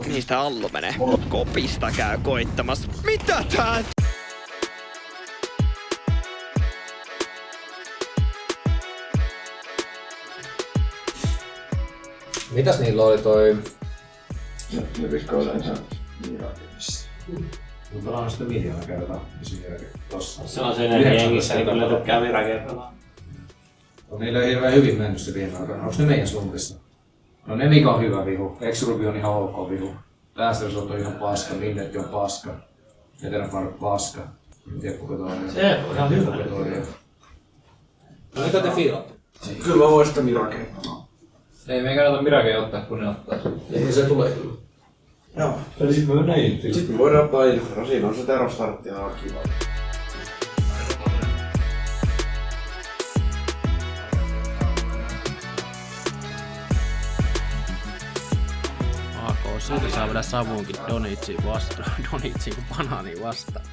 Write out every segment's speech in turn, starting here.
Niistä Allu menee. Kopista käy koittamassa. Mitä tää? Mitäs niillä oli toi? Ne viskoo yleensä Mirakemissa. Mutta on sitä 1 000 000 kertaa tossa. Se on sen jengissä, niin kyllä tykkää Mirakertaa. On niillä hirveen hyvin mennyt se viime aikoina. Onks ne meidän slumpissa? No ne Mika on hyvä vihu. Exrubi on ihan ok vihu. Lästörsot on ihan paska, Minnetti on paska. Eteläfar paska. En tiedä kuka toi on. Se on ihan hyvä. No mitä te fiilaatte? Kyllä mä voin sitä Mirakemmaa. Ei me ei kannata Mirake ottaa kun ne ottaa sen. Ei se tulee kyllä. Joo. Eli sit me mennään Infra. Sitten me voidaan ottaa Infra. Siinä on se terostartti ja on kiva. AK siitä saa vielä savunkin Donitsiin vastaan. Donitsiin kuin banaaniin vastaan.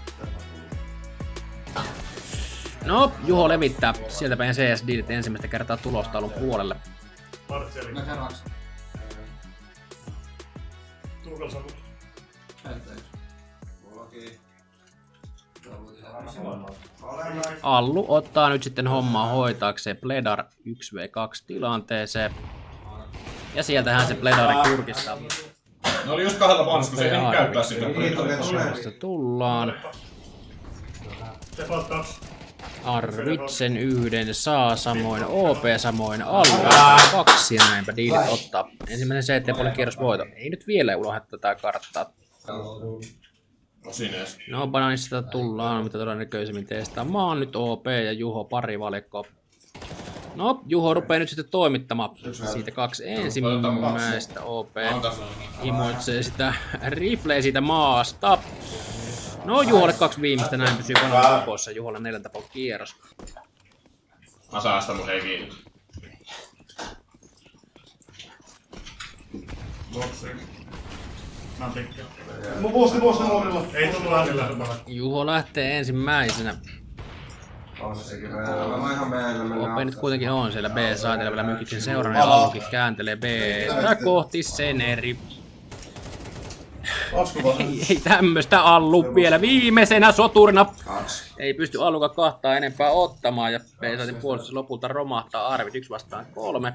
No, Juho levittää sieltä päin CSD ensimmäistä kertaa tulostaulun puolelle. Martseli. Mä käyn Raksa. Tuukal savut. Allu ottaa nyt sitten hommaa hoitaakseen Pledar 1v2 tilanteeseen. Ja sieltähän se Pledar kurkissa. Ne oli just kahdella pansku, se ei ehdi käyttää sitä. Tästä tullaan. Tepat 2. Arvitsen yhden saa, samoin OP, samoin Allu 2 ja näinpä diilit ottaa. Ensimmäisen CT-puolen kierros voito. Ei nyt vielä unohda tätä karttaa. No siinä edes. No banaanista tullaan, mitä todennäköisemmin testaamaan. Nyt OP ja Juho pari valikkoa. No, Juho rupeaa nyt sitten toimittamaan siitä 2 ensimmäistä. OP imoitsee sitä rifleä siitä maasta. No, Juholle 2 viimeistä, näin pysyy banaan tapoissa. Juholle 4 tapon kierros. Mä säästän mun henkiä nyt. Boxing. Mä tykkään. Mun vuosi nuorilla. Ei tullu äänillä. Juho lähtee ensimmäisenä. On se sekin rajalla. Mä ihan meillä OP nyt kuitenkin on siellä B-saatella vielä Mykitsin seurana ja Allukin kääntelee B kohti Seneri. Ei tämmöstä Allu vielä viimeisenä soturina. Ei pysty Alluka 2 enempää ottamaan ja B-saatin puolustus lopulta romahtaa. Arvit 1 vastaan 3.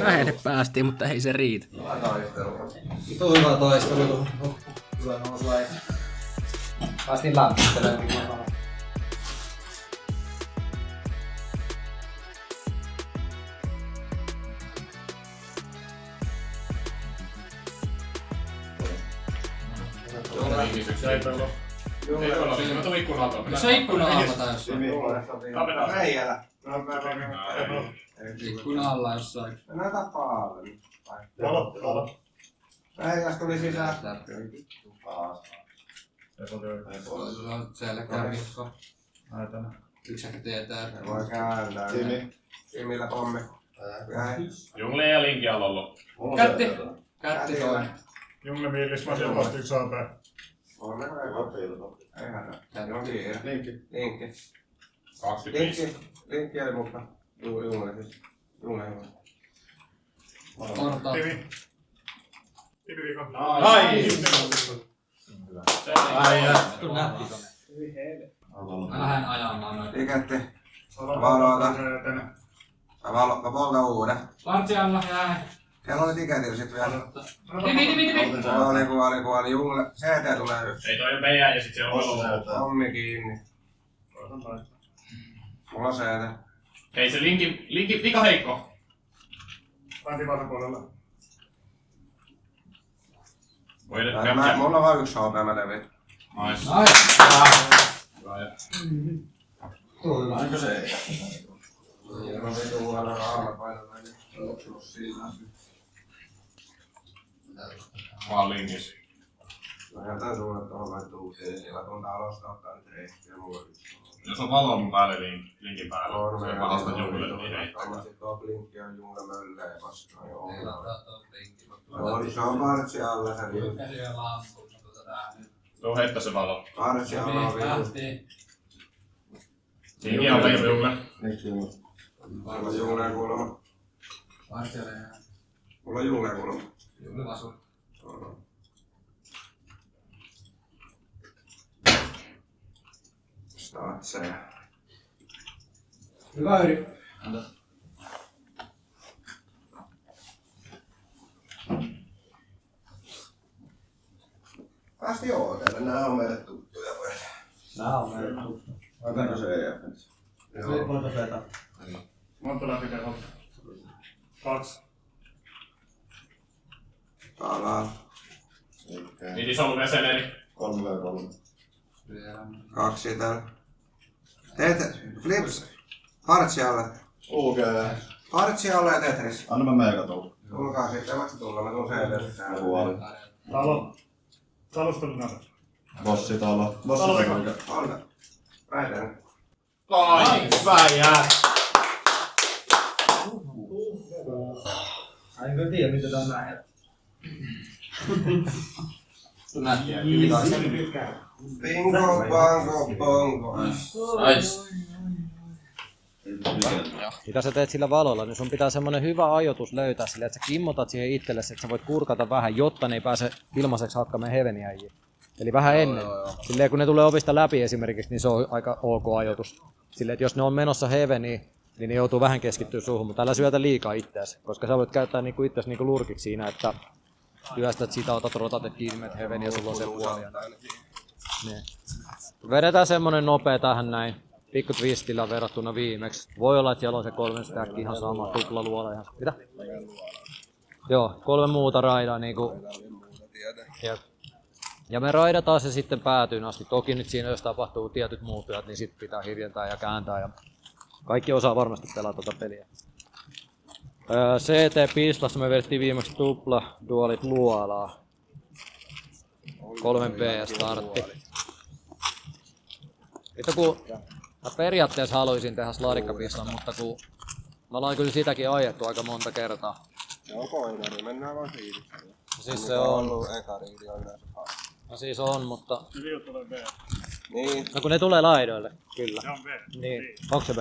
Lähelle päästiin, mutta ei se riitä. Vitu hyvä taistelu tuohon. Kyllä nousua ei. Päästiin lämmittelemään. Mä tuun ikkunan alta. Se ikkuna alta täysin. Reijällä. Ikkuna alla jossain. Mennään tapaalle. Valo. Reikäs tuli sisään. Siellä kärkikko. Yksi ehkä tietää. Voi kääntää. Timillä pommi. Jungle ja Linki on ollut. Kätti toinen. Jungle miilis, mä siellä vasta 1 AP. On ne ei hätä. On kiire. Linkki. 25. Linkki oli mukana. Jungle. Porta. Tivi. Tivi viikon. Ai! Tuu nätti tonne. Mä lähden ajamaan noin. Tiketti. Valota. Polta uuden. Lartsi alla jää. Siellä oli tiketillä sit vielä. Tivi. Kuoli. Jungle. CT tulee yksi. Ei toi meidän ja sit siellä on ollut. Pommi kiinni. Mulla on CT. Hei se Linki vika heikko. Länti vasapuolella. Voi nyt käydä. Mulla on vaan 1 HP, mä levin. Nice. Eikö se ei? Mä vitu huolella aamapainolla. Mä oon Linkissä. Mä jätän sulle tohon vain tuuteen. Siellä tuolta alusta ottaa nyt reikkiä mulle. Jos on valon mun päälle Linkin päällä, On se valasta Jungle, niin ei. Sitten tuo blinkki on Jungle möllee vastaan. Se on partsi alla se vitu. Tuo heittää se valo. Partsi alla on vitu. Tingi on leijulle. Mulla on juuleen kuulemma. Mulla on juuleen kuulemma. Statseja. Hyvä Yri. Päästi OT:lle, nää on meille tuttuja vai? Nää on meille tuttuja. Vaikka se ei FNC. Joo. Voitais vetää. Monta läpikerralla? 2. Palaa. Niin se on veseleri. 3v3. 2 täällä. Teet flips. Partialle. Partialle ja Tetris. Anna mä meikatuun. Tulkaa sitten vaikka tulla, mä tuun sen Puoli. Talo. Talostelun näin. Bossitalo. On. Päivänä. Ai, hyvä jää. Enkö tiedä mitä tää on näin. Bingo, bango, bongo. Nice. Mitä sä teet sillä valolla, niin sun pitää semmonen hyvä ajoitus löytää sille, että sä kimmotat siihen itsellesi, että sä voit kurkata vähän, jotta ne ei pääse ilmaiseksi hakkaamaan heveniäjiä. Eli vähän ennen. Silleen kun ne tulee ovista läpi esimerkiksi, niin se on aika ok ajoitus. Silleen, että jos ne on menossa heveniin, niin ne joutuu vähän keskittyä suuhun, mutta älä syötä liikaa itseäsi, koska sä voit käyttää niinku itseäsi niinku lurkiksi siinä, että työstät sitä, otat rotatet kiinni, menet heveniä ja sulla on se puoli. Niin. Vedetään semmonen nopea tähän näin. Pikku twistillä verrattuna viimeksi. Voi olla, että siellä on se 3 stack ihan sama, tuplaluola ihan. Mitä? Joo, 3 muuta raidaa niinku. Jep. Ja me raidataan se sitten päätyyn asti. Toki nyt siinä jos tapahtuu tietyt muuttujat, niin sit pitää hiljentää ja kääntää. Ja kaikki osaa varmasti pelata tota peliä. CT Pislassa me vedettiin viimeksi tupla dualit luolaa. 3B startti. Sitten kun mä periaatteessa haluaisin tehdä slarikkapislan, mutta kun mä ollaan kyllä sitäkin ajettu aika monta kertaa. Joo, koinari, mennään vaan fiiliksellä. Siis se on. Eka riidi on yleensä hauska. No siis on, mutta. Hyvin tulee B. Niin, No kun ne tulee laidoille, kyllä. Se on B. Niin, onko se B?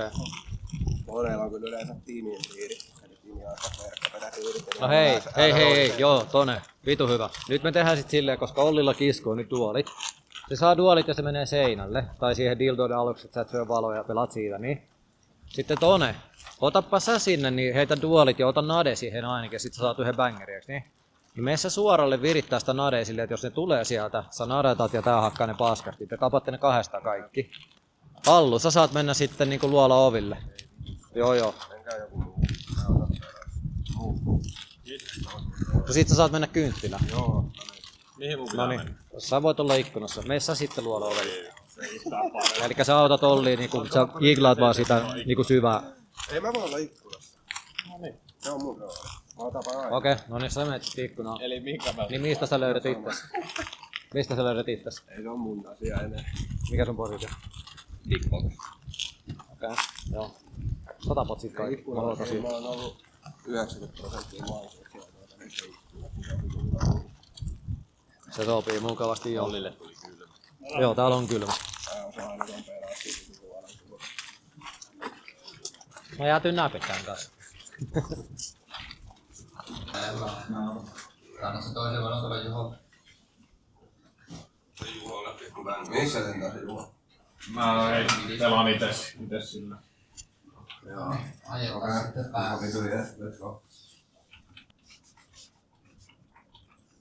monella on kyllä yleensä tiimien riidi. Eli tiimi on aika verkkapetä riidi. No hei, joo, Tone, vitu hyvä. Nyt me tehdään sit silleen, koska Ollilla kiskoo nyt duolit. Se saa duolit ja se menee seinälle, tai siihen dildoiden aluksi, että sä et syö valoja ja pelaat siitä, niin. Sitten Tone, otappa sä sinne, niin heitä duolit ja ota nade siihen ainakin, ja sit sä saat yhden bangeriaksi, niin. Niin mene sä suoralle virittää sitä nadea silleen, että jos ne tulee sieltä, sä nadetat ja tää hakkaa ne paskasti, te tapatte ne kahdestaan kaikki. Allu, sä saat mennä sitten niinku luola oville. Joo. No sit sä saat mennä kynttilään. Joo. Noniin, sä voit olla ikkunassa. Mene sä sitten luola ovelle. Elikkä sä autat Olliin, niinku, sä jiglaat vaan sitä niinku syvää. Ei mä voi olla ikkunassa. No niin. Se on mun rooli. Mä otan vaan aina. Okei, no niin sä menet sit ikkunaan. Eli niin mistä sä löydät itses? Mistä sä löydät itses? Ei se on mun asia enää. Mikä sun positio? Kickbox. Okei, joo. Sä tapot sit kaikki. Mä luotan Mä siitä. oon ollut 90% maailmassa. Se sopii mukavasti Jollille. Joo, täällä on kylmä. Tää on se aina nopeaa siitä tuolla. Mä jäätyn näpekään kanssa. Kannassa toisen voi ottaa Juho. Missä sen taas Juho? Mä pelaan ites sillä. Joo. Ajetaan sitten päälle. Let's go.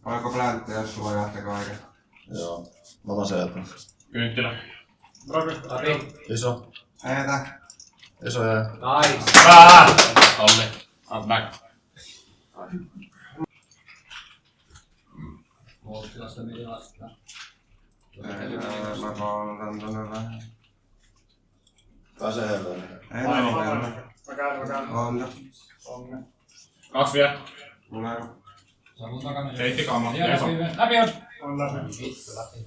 Oliko plänttejä, jos sulla jahtaa kaiken? Joo. Mä otan sieltä. Kynttilä. Iso. Heitä. Iso jää. Nice! Olli. I'm back. Muuttilasta meni vastaan. Mä koulutan tonne vähän. Pääsee helveelle. Ei näin vielä. Mä käyn. On. 2 vielä. Mulla on. Se on mun takana. Heitti kamma. Läpi on! On läpi. Vittu läpi.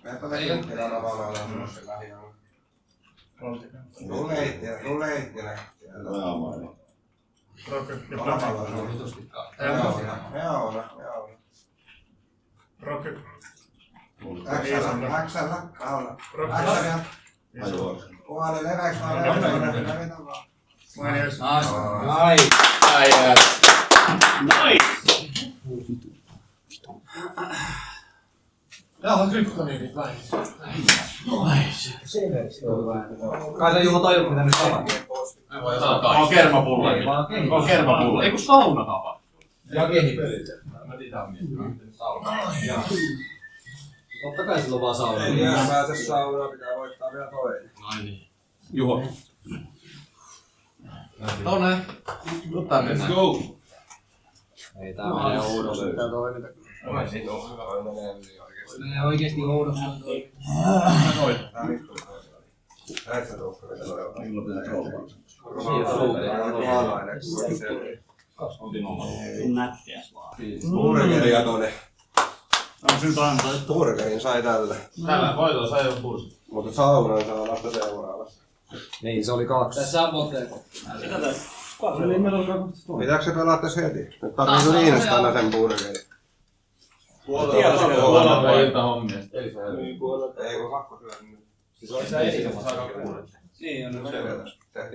Meppä kynttilä lavalla olla se lähiöllä. Tuu leittilä. Mä amailin. Rocket ja Lavalla Se on on. vitusti Joo. Rocket. Äksällä, kaula. Äksällä. Ajoa. Puoli leväks vaan levitä vaan. Kai sä Juho tajut mitä nyt tapahtuu. On kermapullo. On kermapullo. Ei kun saunatapa. Ja kehitys. Totta kai sillä on vaan sauna. Ei enää pääse saunaan, pitää voittaa vielä toinen. Juho. Tonne. Let's go. Ei tää menee oudoksi. Pitää toimita. Menee oikeesti oudoksi. Tää vittu. Näet sä tuossa vielä leutaa. Milloin pitää trollaa? Burgeria tonne. Onko nyt aina tai? Burgerin sai tällä. Tällä voitolla sai jo puusi. Mutta saunan saa vasta seuraavassa. Niin, se oli 2. Tässä on Botleko. Pitääkö se pelaa tässä heti? Nyt tarvitsee Liinastalla sen burgerin. Puolelta iltahommia. Ei kun pakko syödä nyt. Siis oli se edessä, saa kuulla. Niin on nyt se.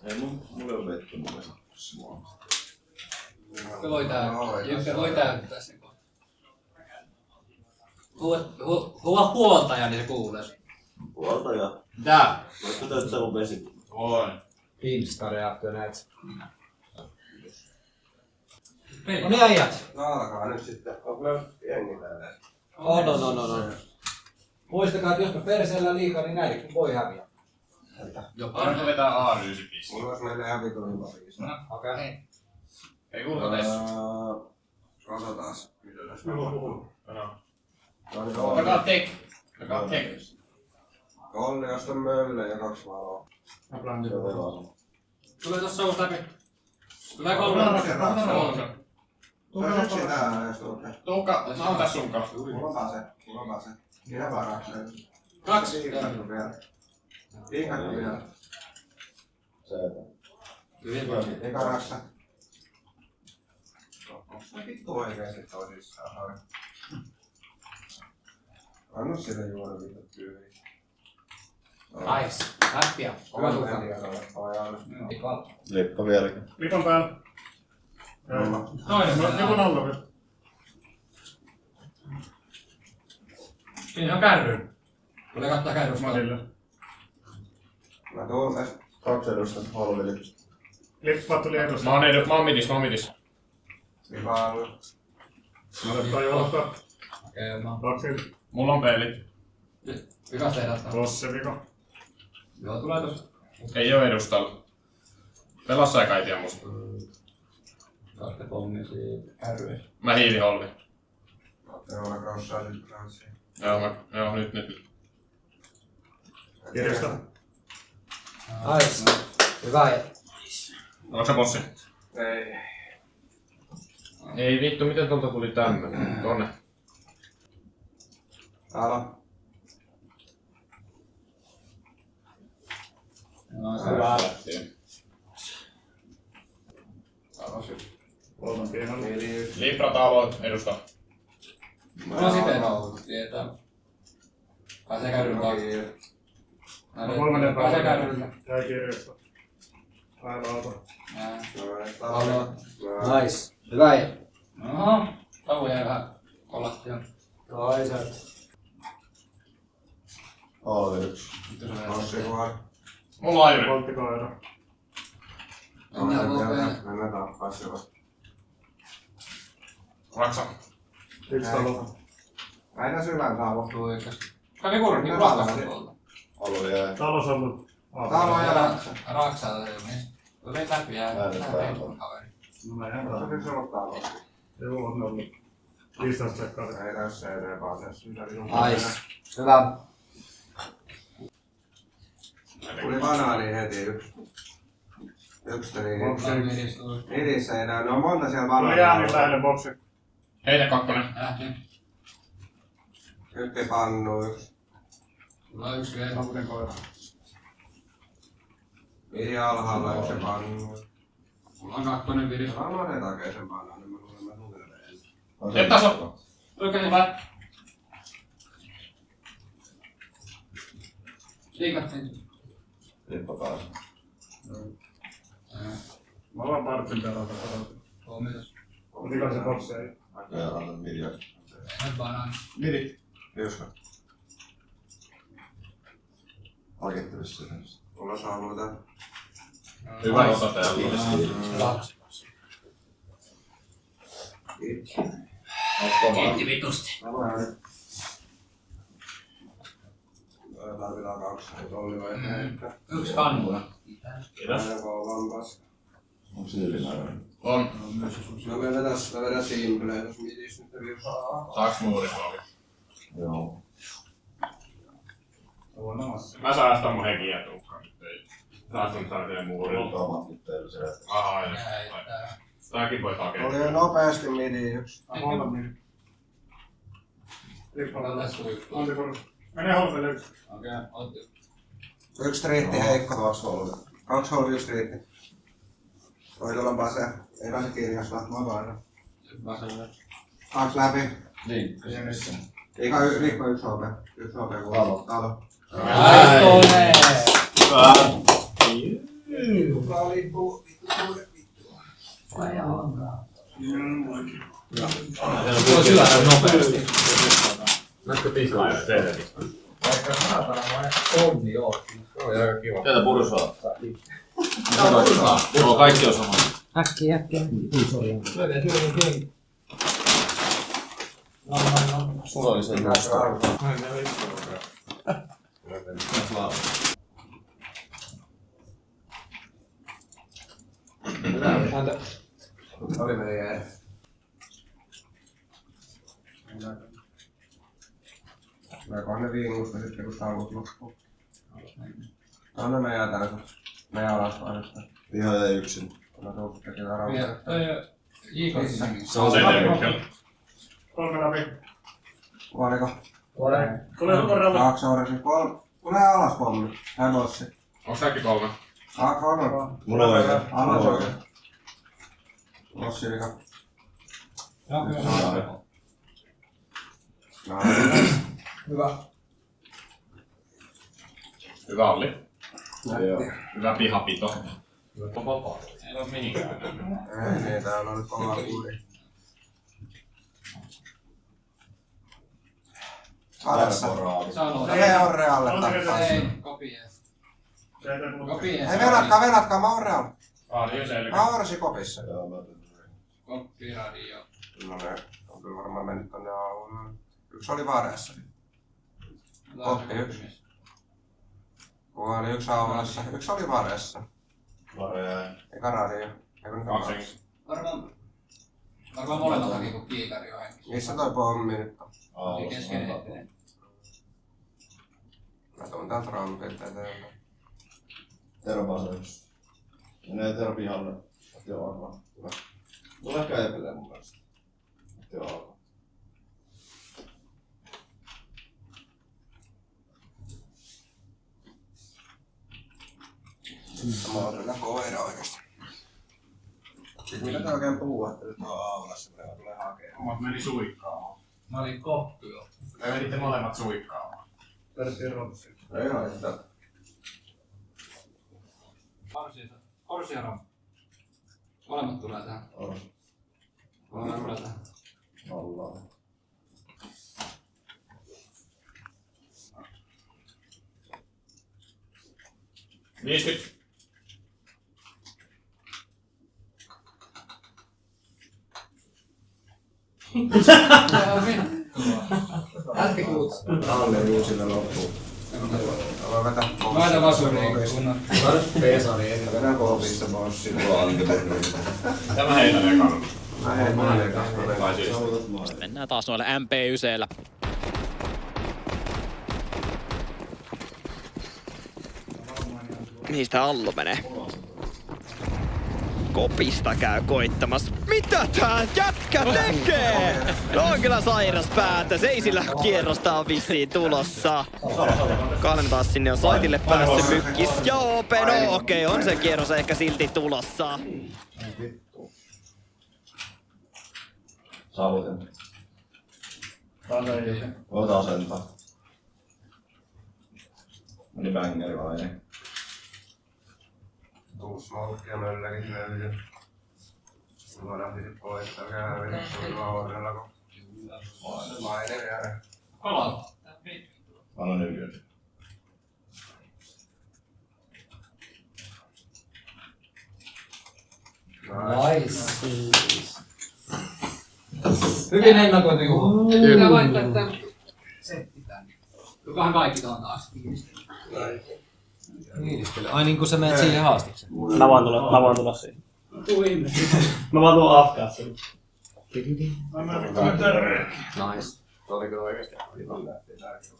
Ei mulle ole vettä mulle. Voi täyttää sen kohta. Huo huoltaja, niin se kuulee. Puoltaja. Tää. Voitko täyttää mun vesi? Oi. Insta-reaktio näet. No niin äijät. No alkaa nyt sitten. Onko ne jengi täällä? No. Muistakaa, että jos me perseellä liikaa, niin näidenkin voi häviä. Arko vetää A-ryysipissä. Mulla olisi meille ihan vitun hyvä viisi. Okei. Ei kuulta tässä. Katsotaas. Takaa tek. Takaa tek. Kolli osta mölle ja 2 valoa. Tulee tossa uusi läpi. Tulee 3. Se on yksin täällä, jos tuutte. Tuukka, mä oon tässä sunkaan. Mulla on se. Minä varakseen. 2. Tiikattu vielä. Tiikattu vielä. Eka raksa. Onko se vittu oikeesti tosissaan? Anna sille juoda vittu tyyliin. Nice. Häppiä. Hyvä tukka. Leppa vieläkin. Lipon päällä. Toinen. Lipon alla vielä. Siinä on kärry. Tulee kattaa kärrystä. Matille. Mä tuun tästä. 2 edustajat halveli. Lippaat tuli edusta. Mä oon midis. Vipaalle. Mä otetaan johtaa. Okei, mä. Kaksi. Mulla on pelit. Vikas tehdasta. Tossa vika. Joo, tulee tossa. Ei oo edustalla. Pelassa ja kaitia musta. Saatte pommi siitä kärryistä. Mä hiiliholvi. Teolla krossaa nyt transsiin. Joo, nyt. Kirjasta. Nice. Hyvä. Onko se bossi? Ei. Ei vittu, miten tuolta tuli tämmönen? Tonne. Täällä. Hyvä. Poltan pienellä. Libra talo edustaa. Mulla on siteen ollut, tietää. Pääsee kärryyn taas. No kolmannen Pääsee päällä. kärryyn. Tää kirjasta. Täällä auto. Nice. Hyvä. Oho. Tavu jäi vähän kolattia. Toiset. Halveli 1. Mulla on ajuri. Volttikoira. Mennään tappaa se vasta. Raksa. Yksi talo. Aina syvän talo. Kävi kurkin ruokasta tuolta. Halveli jää. Talos on ollut. Talo ja raksa. Raksaa tuli läpi ja Äänet päällä. kaveri. No näinhän Se on tää. yksi ollut talo. Joo, on ollut. 15 sekkaa. Ei tässä eteen pääse. Nice. Hyvä. Tuli banaani heti yksi. Yksi tuli. Idissä ei näy. No on monta siellä Tuli ääni banaania. lähelle boksi. Heitä kakkonen. Lähti. Yksi pannu yksi. Mulla on yksi vielä. Savuinen koira. Viri alhaalla yksi pannu. Mulla on kakkonen viris. Anna ne takee sen banaanin. Mä luulen mä tulen ensin. Taso. Oikein hyvä. Liikattiin. Lippa päässä. Mä ollaan partin pelata. Huomitas. Mikä se bokse ei? Ja anna milja. Nyt banaan. Midi. Juska. Hakettavissa sen. Mulla saa muuta. Hyvä osa täällä. Kiitti vitusti. Tarvitaan 2, mutta oli vai että. Yksi kannuna. Kiitos. Vaan paska. Onko se ylimääräinen? On. No me vedän simpleä, jos mitis nyt virtaa. Saaks muurisooli? Joo. Mä säästän mun henkiä tukkaan. Säästän täältä muurilla. Tomatit teillä se. Aha, jos. Tääkin voi hakea. Oli jo nopeasti midi yksi. Antti Korus. Menee holmelle yksi. Okei, otti. Yksi striitti heikko. 2 holvi. 2 holvi, 1 striitti. Toi tuolla pääsee. Ei pääse kirjasta. Mä vaan. 2 läpi. Niin. Liikko 1 HP. 1 HP kuuluu. Talo. Aitoinen! Kuka liikkuu? Vai alkaa? Voi syödä nopeasti. Näetkö pislaa ja teetetistä? Vaikka saatana vai onni oo. Joo, ja aika kiva. Sieltä purusaa. Mulla on kaikki on sama. Äkkiä. Sulla oli se nosto. Oli meni jäi. Tuleekohan ne viimusta sitten kun saavut loppuu. Anna me jää täysin. Me jää alas ainoastaan. Ihan jäi yksin. Mä tuun tekemään rauhaa. Toi Jiikossa. Se on se edellyksellä. 3 läpi. Kuoliko? Tulee horrella. 2 orsi. 3. Tulee alas pommi. Hän bossi. Onks kaikki 3? 2 on. Mulla on oikein. Alas oikein. Bossi vika. Hyvä. Hyvä Olli. Joo. Hyvä pihapito. Ei oo mihinkään. Ei niin, täällä on nyt kova kuuri. Adassa. Sano. Ei on realle tappaa. Ei, kopie. Kopie. Ei venatkaa, mä oon realle. Radio selkä. Mä orsi kopissa. Joo, mä otin. Koppiradio. No ne on kyllä varmaan mennyt tonne aulaan. Yksi oli vareessa. Koppi 1. Kuka oli 1 aulassa? 1 oli vareessa. Vare jäi. Eikä radio. Eikö nyt ole? 2. Varmaan molemmaltakin kun kiikari on henkissä. Missä toi pommi nyt on? Kesken eteen. Mä tuun täältä rampilta eteenpäin. Tervaa se yksi. Menee Tero pihalle. Joo, varmaan. Hyvä. Mulla ehkä epelee mun mielestä. Joo. Mä oon kyllä koira oikeesti. Siis mitä te oikein puhutte nyt tuolla aulassa, kun tulee hakemaan? Omat meni suikkaamaan. Mä olin koppi jo. Me menitte molemmat suikkaamaan. Pertti Rotsi. Ei haittaa. Orsi ja Ram. Molemmat tulee tähän. Molemmat tulee tähän. Ollaan. Viisikymmentä. Antti Kuuts. Alle uusille loppuu. Aloin vetää bossia. Mä aina vasuriin kunnon. Vedän kopissa bossia. Tämä heitän ekana. Mä hein monen Vai siis? Mennään taas noille MP-yseillä. Niistä Allu menee. Kopista käy koittamassa. Mitä tää jätkä tekee? No on kyllä sairas päätös. Ei sillä kierrosta on vissiin tulossa. Kahden taas sinne on saitille päässyt mykkis. Ja OP, no okei, on se kierros ehkä silti tulossa. Saavutin. Taseeseen. Ota asentaa. Meni bangeri vai ei? Tuu smoke ja mölläkin sinne yli. Mä lähti sit pois, että käy hävitä. Se oli vaan orrella, kun maine vielä. Anna nykyään. Nice. Hyvin ennakoitu Juho. Kyllä laittaa tämän setti tänne. Jokahan kaikki tuon taas. Ai niin kuin sä menet siihen haastikseen. Mä vaan tulla siihen. Mä vaan tuon Afgaansille. Nice. Se oli kyllä oikeesti ihan lähti tärkeä.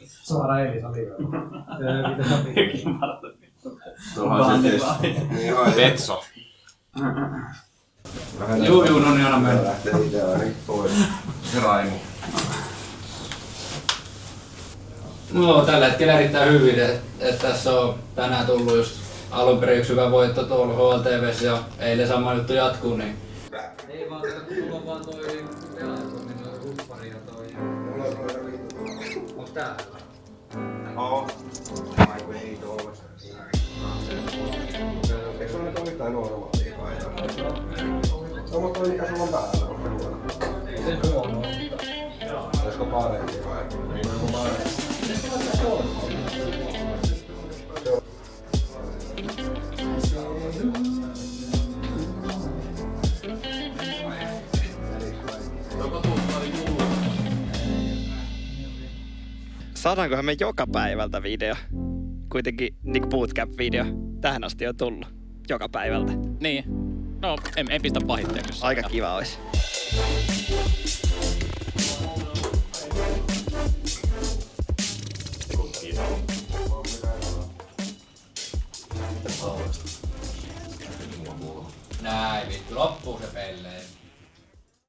Suora Elisa Tuohan se Vetso. Juu, no niin, anna mennä. Lähtee itse ainakin pois. Se Raimo. No, tällä hetkellä erittäin hyvin, että tässä on tänään tullut just alun perin yksi hyvä voitto tuolla HLTV:ssä ja eilen sama juttu jatkuu, niin... Ei vaan, kun sulla on vaan toi pelaajatunnin noin huppari ja toi... Onks täällä? Oo. Aiku ei tuollaista. Eikö sulla nyt ole mitään normaalia paitaa? No mutta mikä sulla on päällä? Onko se huono? Se huono. Olisiko parempi vai? Ei ole parempi. Saadaankohan me joka päivältä video? Kuitenkin Nick Bootcamp-video tähän asti on tullut. Joka päivältä. Niin. No, en pistä pahitteen. Aika kiva olisi. Näin vittu, loppuu se pelleen.